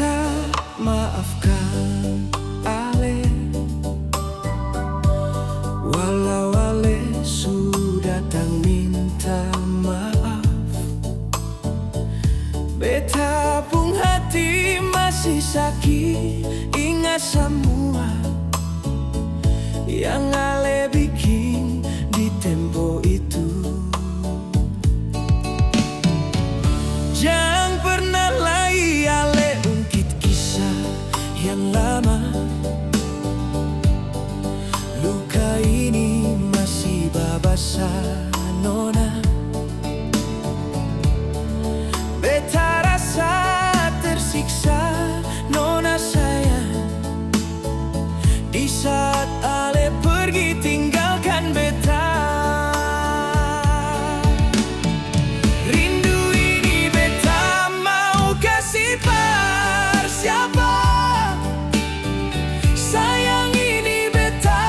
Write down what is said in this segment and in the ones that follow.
bisa maafkan Ale, walau Ale sudah datang minta maaf. Beta pun hati masih sakit, ingat semua yang Ale bikin di tempo itu. Jangan pernah lagi Ale ungkit kisah yang lama. Luka ini masih babasa nona. Beta rasa tersiksa nona sayang, di saat Ale pergi tinggalkan beta. Rindu ini beta mau kasih par siapa. Sayang ini beta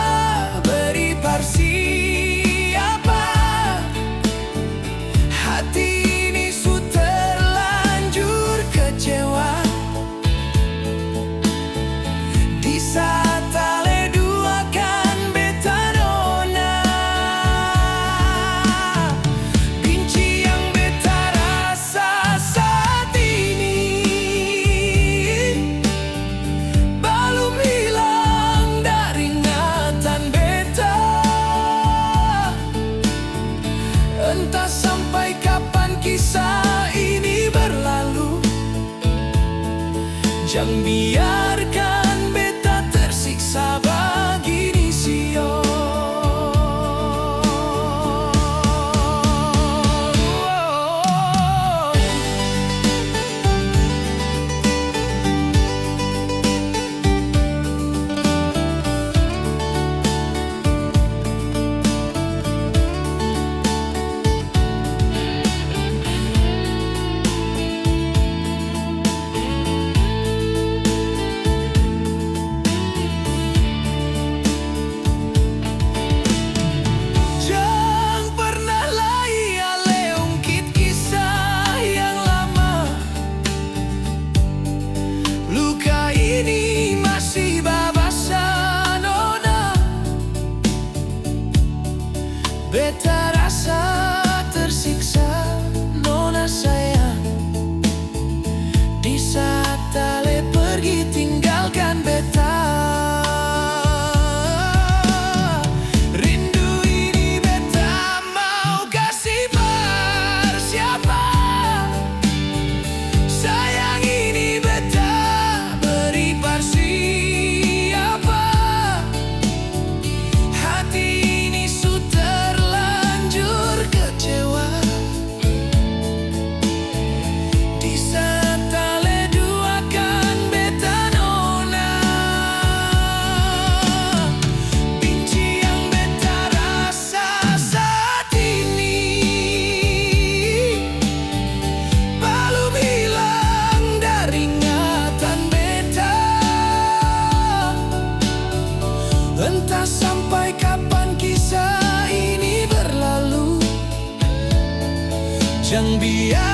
beri par siapa. Hati ini sudah terlanjur kecewa, di saat Ale duakan beta nona. Benci yang beta rasa saat ini belum hilang dari ingatan beta. Entah sampai kapan kisah ini berlalu. Jangan biarkan beta tersiksa begini sio. Jangan pernah lagi Ale ungkit kisah yang lama. Luka ini masih babasa nona. Beta rasa tersiksa nona sayang, di saat Ale pergi tinggalkan beta. Rindu ini beta mau kasih par siapa. Sayang ini beta beri par siapa. Hati ini sudah terlanjur kecewa, di saat Ale duakan beta nona. Benci yang beta rasa saat ini belum hilang dari ingatan beta. Entah sampai kapan kisah ini berlalu. Jangan biar